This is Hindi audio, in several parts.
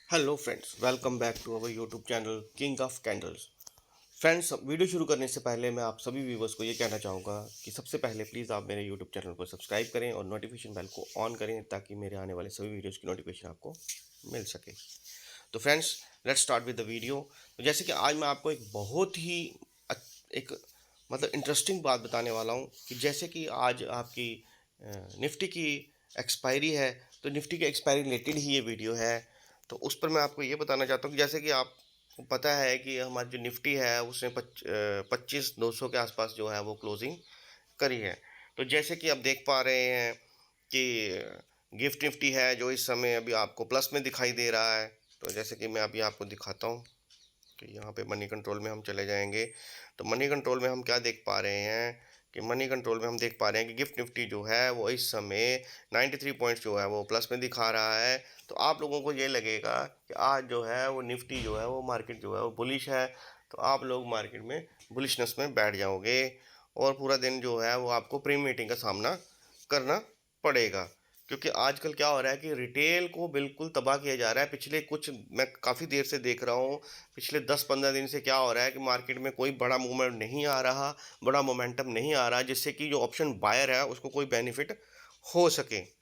Hello friends, welcome back to our YouTube channel King of Candles. Friends, video शुरू करने से पहले मैं आप सभी व्यूवर्स को ये कहना चाहूँगा कि सबसे पहले प्लीज़ आप मेरे यूट्यूब चैनल को सब्सक्राइब करें और नोटिफिकेशन बेल को ऑन करें ताकि मेरे आने वाले सभी वीडियोज़ की नोटिफिकेशन आपको मिल सके। तो friends, let's start with the video. तो जैसे कि आज मैं आपको एक बहुत ही एक मतलब इंटरेस्टिंग बात बताने वाला हूँ कि जैसे कि आज आपकी निफ्टी की एक्सपायरी है, तो निफ्टी के एक्सपायरी रिलेटेड ही ये वीडियो है। तो उस पर मैं आपको ये बताना चाहता हूँ कि जैसे कि आपको पता है कि हमारी जो निफ्टी है उसने 25,200 के आसपास जो है वो क्लोजिंग करी है। तो जैसे कि आप देख पा रहे हैं कि गिफ्ट निफ्टी है जो इस समय अभी आपको प्लस में दिखाई दे रहा है। तो जैसे कि मैं अभी आपको दिखाता हूँ कि यहाँ पे मनी कंट्रोल में हम चले जाएंगे। तो मनी कंट्रोल में हम क्या देख पा रहे हैं कि मनी कंट्रोल में हम देख पा रहे हैं कि गिफ्ट निफ्टी जो है वो इस समय 93 पॉइंट्स जो है वो प्लस में दिखा रहा है। तो आप लोगों को ये लगेगा कि आज जो है वो निफ्टी जो है वो मार्केट जो है वो बुलिश है, तो आप लोग मार्केट में बुलिशनेस में बैठ जाओगे और पूरा दिन जो है वो आपको प्री मीटिंग का सामना करना पड़ेगा। क्योंकि आजकल क्या हो रहा है कि रिटेल को बिल्कुल तबाह किया जा रहा है। पिछले कुछ मैं काफ़ी देर से देख रहा हूँ, पिछले 10-15 दिन से क्या हो रहा है कि मार्केट में कोई बड़ा मूवमेंट नहीं आ रहा, बड़ा मोमेंटम नहीं आ रहा जिससे कि जो ऑप्शन बायर है उसको कोई बेनिफिट हो सके।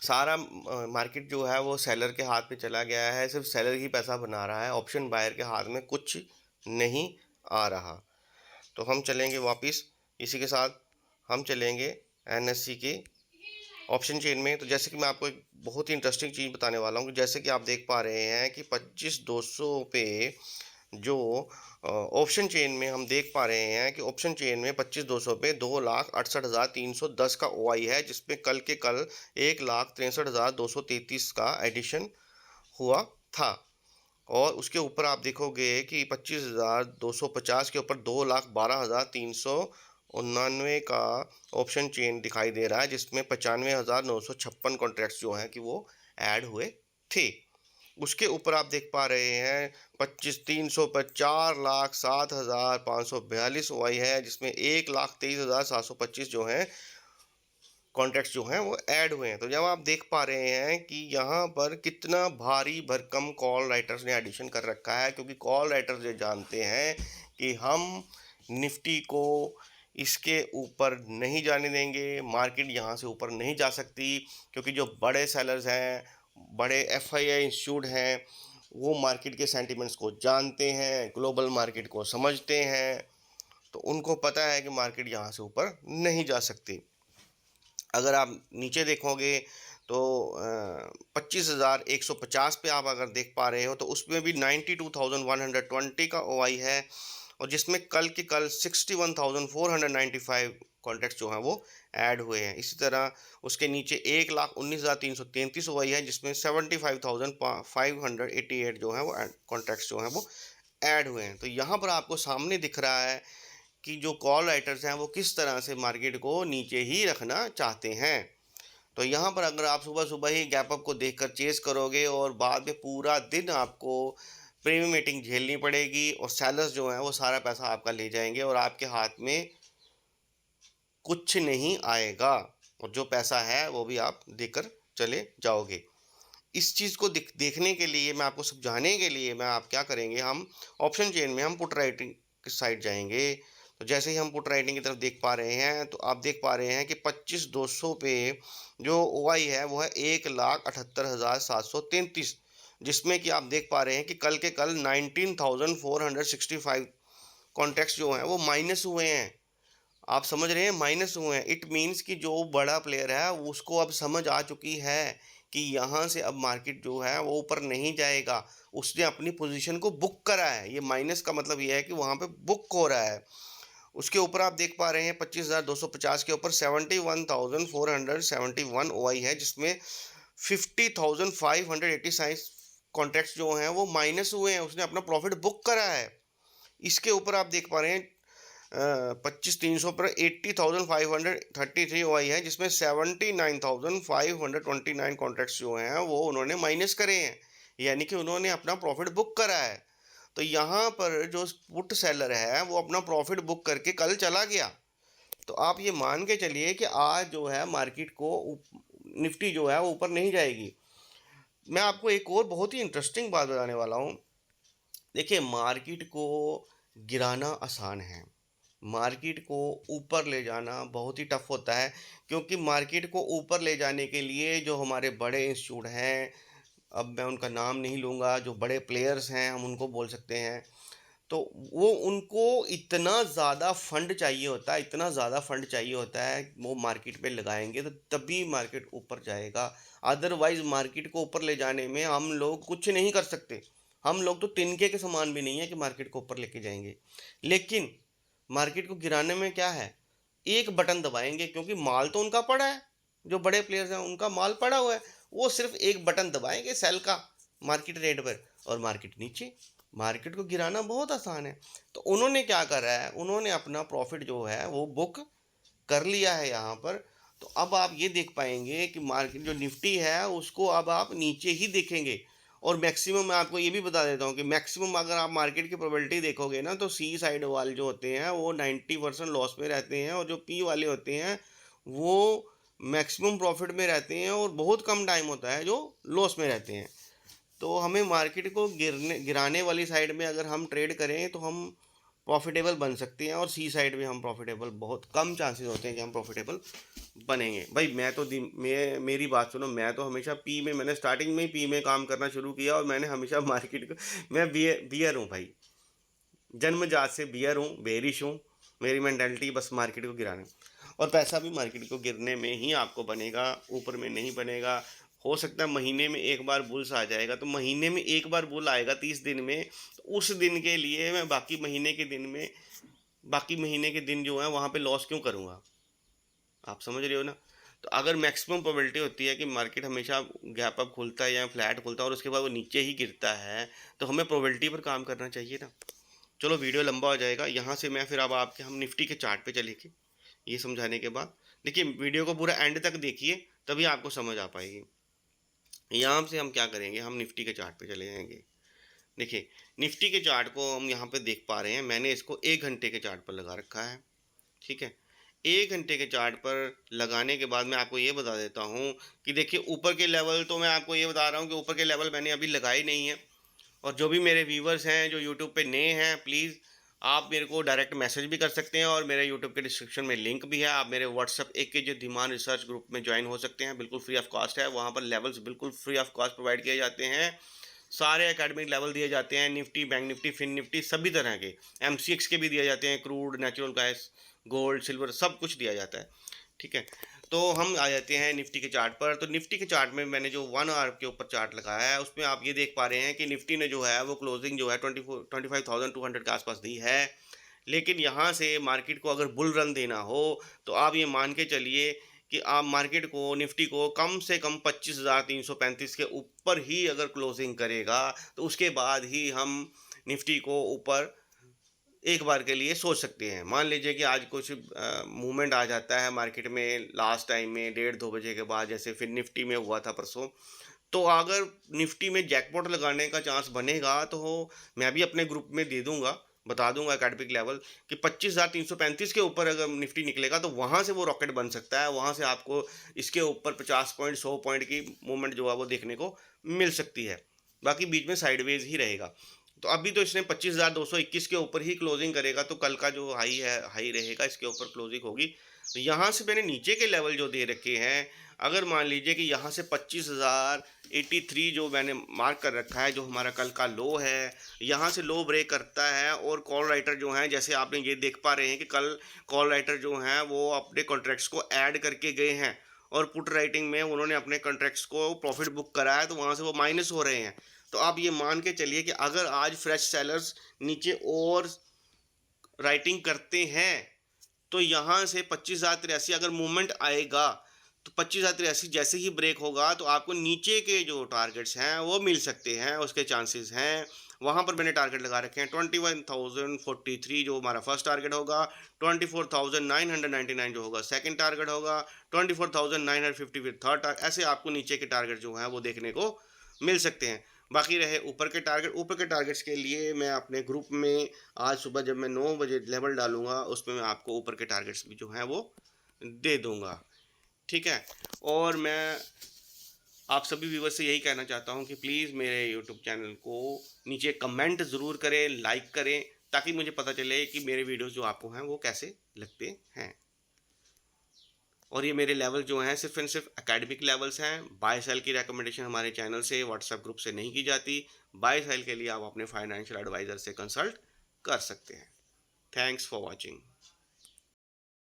सारा मार्केट जो है वो सेलर के हाथ में चला गया है, सिर्फ सेलर ही पैसा बना रहा है, ऑप्शन बायर के हाथ में कुछ नहीं आ रहा। तो हम चलेंगे वापस, इसी के साथ हम चलेंगे एनएससी के ऑप्शन चेन में। तो जैसे कि मैं आपको एक बहुत ही इंटरेस्टिंग चीज़ बताने वाला हूँ कि जैसे कि आप देख पा रहे हैं कि 25,200 पे जो ऑप्शन चेन में हम देख पा रहे हैं कि ऑप्शन चेन में 25,200 पे 2,68,310 का ओआई है, जिसमें कल के कल 1,63,233 का एडिशन हुआ था। और उसके ऊपर आप देखोगे कि 25,250 के ऊपर 2,12,399 का ऑप्शन चेन दिखाई दे रहा है, जिसमें 95,956 कॉन्ट्रैक्ट्स जो हैं कि वो ऐड हुए थे। उसके ऊपर आप देख पा रहे हैं 25,300 पर 4,07,542 ओआई है, जिसमें 1,23,725 जो हैं कॉन्ट्रैक्ट्स जो हैं वो ऐड हुए हैं। तो जब आप देख पा रहे हैं कि यहाँ पर कितना भारी भरकम कॉल राइटर्स ने एडिशन कर रखा है, क्योंकि कॉल राइटर्स ये जानते हैं कि हम निफ्टी को इसके ऊपर नहीं जाने देंगे, मार्केट यहाँ से ऊपर नहीं जा सकती, क्योंकि जो बड़े सेलर्स हैं, बड़े एफआईआई इंस्टीट्यूट हैं, वो मार्केट के सेंटिमेंट्स को जानते हैं, ग्लोबल मार्केट को समझते हैं। तो उनको पता है कि मार्केट यहाँ से ऊपर नहीं जा सकती। अगर आप नीचे देखोगे तो 25,150 पे आप अगर देख पा रहे हो तो उसमें भी 92,120 का ओआई है, और जिसमें कल के कल 61,495 कॉन्ट्रैक्ट्स जो हैं वो ऐड हुए हैं। इसी तरह उसके नीचे 1,19,333 ओआई है, जिसमें 75,588 जो है वो कॉन्ट्रैक्ट्स जो हैं वो ऐड हुए हैं। तो यहाँ पर आपको सामने दिख रहा है कि जो कॉल राइटर्स हैं वो किस तरह से मार्केट को नीचे ही रखना चाहते हैं। तो यहाँ पर अगर आप सुबह सुबह ही गैप अप को देखकर चेस करोगे और बाद में पूरा दिन आपको प्रीमियम मीटिंग झेलनी पड़ेगी, और सेलर्स जो हैं वो सारा पैसा आपका ले जाएंगे और आपके हाथ में कुछ नहीं आएगा, और जो पैसा है वो भी आप देकर चले जाओगे। इस चीज़ को देखने के लिए, मैं आपको समझाने के लिए, मैं आप क्या करेंगे, हम ऑप्शन चेन में हम पुट राइटिंग की साइड जाएंगे। तो जैसे ही हम पुट राइटिंग की तरफ देख पा रहे हैं तो आप देख पा रहे हैं कि 25,200 पे जो ओआई है वो है 1,78,733, जिसमें कि आप देख पा रहे हैं कि कल के कल 19,465 कॉन्ट्रैक्ट्स जो हैं वो माइनस हुए हैं। आप समझ रहे हैं, माइनस हुए हैं। इट मीन्स कि जो बड़ा प्लेयर है उसको अब समझ आ चुकी है कि यहाँ से अब मार्केट जो है वो ऊपर नहीं जाएगा। उसने अपनी पोजीशन को बुक करा है। ये माइनस का मतलब ये है कि वहाँ पे बुक हो रहा है। उसके ऊपर आप देख पा रहे हैं 25,250 के ऊपर 71,471 ओआई है, जिसमें 50,586 कॉन्ट्रैक्ट्स जो हैं वो माइनस हुए हैं। उसने अपना प्रॉफिट बुक करा है। इसके ऊपर आप देख पा रहे हैं 25,300 पर 80,533 ओआई है, जिसमें 79,529 कॉन्ट्रैक्ट्स जो हैं वो उन्होंने माइनस करे हैं, यानी कि उन्होंने अपना प्रॉफिट बुक करा है। तो यहाँ पर जो पुट सेलर है वो अपना प्रॉफिट बुक करके कल चला गया। तो आप ये मान के चलिए कि आज जो है मार्केट को निफ्टी जो है वो ऊपर नहीं जाएगी। मैं आपको एक और बहुत ही इंटरेस्टिंग बात बताने वाला हूँ। देखिए, मार्केट को गिराना आसान है, मार्केट को ऊपर ले जाना बहुत ही टफ होता है, क्योंकि मार्केट को ऊपर ले जाने के लिए जो हमारे बड़े इंस्टीट्यूट हैं, अब मैं उनका नाम नहीं लूँगा, जो बड़े प्लेयर्स हैं हम उनको बोल सकते हैं, तो वो उनको इतना ज़्यादा फंड चाहिए होता है, इतना ज़्यादा फंड चाहिए होता है, वो मार्केट पे लगाएँगे तो तभी मार्केट ऊपर जाएगा। अदरवाइज़ मार्केट को ऊपर ले जाने में हम लोग कुछ नहीं कर सकते। हम लोग तो तिनके के समान भी नहीं है कि मार्केट को ऊपर लेके जाएँगे। लेकिन मार्केट को गिराने में क्या है, एक बटन दबाएँगे, क्योंकि माल तो उनका पड़ा है, जो बड़े प्लेयर्स हैं उनका माल पड़ा हुआ है। वो सिर्फ़ एक बटन दबाएँगे सेल का मार्केट रेट पर और मार्केट नीचे। मार्केट को गिराना बहुत आसान है। तो उन्होंने क्या करा है, उन्होंने अपना प्रॉफ़िट जो है वो बुक कर लिया है यहाँ पर। तो अब आप ये देख पाएँगे कि मार्केट जो निफ्टी है उसको अब आप नीचे ही देखेंगे। और मैक्सिमम मैं आपको ये भी बता देता हूँ कि मैक्सिमम अगर आप मार्केट की प्रोबेबिलिटी देखोगे ना, तो सी साइड वाले जो होते हैं वो 90% लॉस में रहते हैं, और जो पी वाले होते हैं वो मैक्सिमम प्रॉफ़िट में रहते हैं, और बहुत कम टाइम होता है जो लॉस में रहते हैं। तो हमें मार्केट को गिराने वाली साइड में अगर हम ट्रेड करें तो हम प्रॉफिटेबल बन सकते हैं, और सी साइड में हम प्रॉफिटेबल, बहुत कम चांसेस होते हैं कि हम प्रॉफिटेबल बनेंगे। भाई मैं तो मेरी बात सुनो, मैं तो हमेशा पी में, मैंने स्टार्टिंग में ही पी में काम करना शुरू किया, और मैंने हमेशा मार्केट को, मैं बियर हूँ भाई, जन्मजात से बियर हूँ, बेरिश हूँ। मेरी मेंटालिटी बस मार्केट को गिराने, और पैसा भी मार्केट को गिरने में ही आपको बनेगा, ऊपर में नहीं बनेगा। हो सकता है महीने में एक बार बुल्स आ जाएगा, तो महीने में एक बार बुल आएगा 30 दिन में, तो उस दिन के लिए मैं बाकी महीने के दिन जो है वहाँ पे लॉस क्यों करूँगा? आप समझ रहे हो ना? तो अगर मैक्सिमम प्रोबेबिलिटी होती है कि मार्केट हमेशा गैप अप खुलता है या फ्लैट खुलता है और उसके बाद वो नीचे ही गिरता है, तो हमें प्रोबेबिलिटी पर काम करना चाहिए ना। चलो वीडियो लंबा हो जाएगा, यहाँ से मैं फिर अब आपके हम निफ्टी के चार्ट पे चलेंगे, ये समझाने के बाद। देखिए, वीडियो को पूरा एंड तक देखिए, तभी आपको समझ आ पाएगी। यहाँ से हम क्या करेंगे, हम निफ्टी के चार्ट पे चले जाएंगे। देखिए, निफ्टी के चार्ट को हम यहाँ पे देख पा रहे हैं, मैंने इसको 1 घंटे के चार्ट पर लगा रखा है, ठीक है। 1 घंटे के चार्ट पर लगाने के बाद मैं आपको ये बता देता हूँ कि देखिए, ऊपर के लेवल तो मैं आपको ये बता रहा हूँ कि ऊपर के लेवल मैंने अभी लगाए नहीं है। और जो भी मेरे व्यूवर्स हैं जो यूट्यूब पे नए हैं, प्लीज़ आप मेरे को डायरेक्ट मैसेज भी कर सकते हैं, और मेरे यूट्यूब के डिस्क्रिप्शन में लिंक भी है। आप मेरे व्हाट्सएप एक के जो धीमान रिसर्च ग्रुप में ज्वाइन हो सकते हैं, बिल्कुल फ्री ऑफ कॉस्ट है। वहाँ पर लेवल्स बिल्कुल फ्री ऑफ कॉस्ट प्रोवाइड किए जाते हैं। सारे एकेडमिक लेवल दिए जाते हैं, निफ्टी, बैंक निफ्टी, फिन निफ्टी, सभी तरह के। एमसीएक्स के भी दिए जाते हैं, crude, natural gas, gold, silver, सब कुछ दिया जाता है, ठीक है। तो हम आ जाते हैं निफ्टी के चार्ट पर। तो निफ्टी के चार्ट में मैंने जो 1 आवर के ऊपर चार्ट लगाया है, उसमें आप ये देख पा रहे हैं कि निफ्टी ने जो है वो क्लोजिंग जो है 25,200 के आसपास दी है। लेकिन यहाँ से मार्केट को अगर बुल रन देना हो, तो आप ये मान के चलिए कि आप मार्केट को, निफ्टी को कम से कम 25,335 के ऊपर ही अगर क्लोजिंग करेगा, तो उसके बाद ही हम निफ्टी को ऊपर एक बार के लिए सोच सकते हैं। मान लीजिए कि आज कुछ मूवमेंट आ जाता है मार्केट में लास्ट टाइम में 1:30-2 बजे के बाद, जैसे फिर निफ्टी में हुआ था परसों। तो अगर निफ्टी में जैकपॉट लगाने का चांस बनेगा, तो मैं भी अपने ग्रुप में दे दूँगा, बता दूँगा एकेडमिक लेवल कि 25,335 के ऊपर अगर निफ्टी निकलेगा, तो वहाँ से वो रॉकेट बन सकता है। वहाँ से आपको इसके ऊपर 50 पॉइंट, 100 पॉइंट की मूवमेंट जो है वो देखने को मिल सकती है। बाकी बीच में साइडवेज़ ही रहेगा। तो अभी तो इसने 25,221 के ऊपर ही क्लोजिंग करेगा, तो कल का जो हाई है, हाई रहेगा, इसके ऊपर क्लोजिंग होगी। तो यहाँ से मैंने नीचे के लेवल जो दे रखे हैं, अगर मान लीजिए कि यहाँ से 25,083 जो मैंने मार्क कर रखा है, जो हमारा कल का लो है, यहाँ से लो ब्रेक करता है, और कॉल राइटर जो हैं, जैसे आपने ये देख पा रहे हैं कि कल कॉल राइटर जो हैं वो अपने कॉन्ट्रैक्ट्स को ऐड करके गए हैं, और पुट राइटिंग में उन्होंने अपने कॉन्ट्रैक्ट्स को प्रॉफिट बुक करा है, तो वहाँ से वो माइनस हो रहे हैं। तो आप ये मान के चलिए कि अगर आज फ्रेश सेलर्स नीचे और राइटिंग करते हैं, तो यहाँ से 25,083 अगर मूवमेंट आएगा, तो 25,083 जैसे ही ब्रेक होगा, तो आपको नीचे के जो टारगेट्स हैं वो मिल सकते हैं, उसके चांसेस हैं। वहाँ पर मैंने टारगेट लगा रखे हैं 21,043 जो हमारा फर्स्ट टारगेट होगा, 24,999 जो होगा सेकंड टारगेट होगा, 24,950 फिर थर्ड टारगेट। ऐसे आपको नीचे के टारगेट जो हैं वो देखने को मिल सकते हैं। बाकी रहे ऊपर के टारगेट, ऊपर के टारगेट्स के लिए मैं अपने ग्रुप में आज सुबह जब मैं 9 बजे लेवल डालूंगा, उसमें मैं आपको ऊपर के टारगेट्स भी जो हैं वो दे दूंगा, ठीक है। और मैं आप सभी व्यूवर्स से यही कहना चाहता हूँ कि प्लीज़ मेरे यूट्यूब चैनल को नीचे कमेंट ज़रूर करें, लाइक करें, ताकि मुझे पता चले कि मेरे वीडियोज़ जो आपको हैं वो कैसे लगते हैं। और ये मेरे लेवल जो हैं सिर्फ़ एंड सिर्फ़ एकेडमिक लेवल्स हैं। बाय सेल की रिकमेंडेशन हमारे चैनल से, व्हाट्सएप ग्रुप से नहीं की जाती। बाय सेल के लिए आप अपने फाइनेंशियल एडवाइज़र से कंसल्ट कर सकते हैं। Thanks for watching.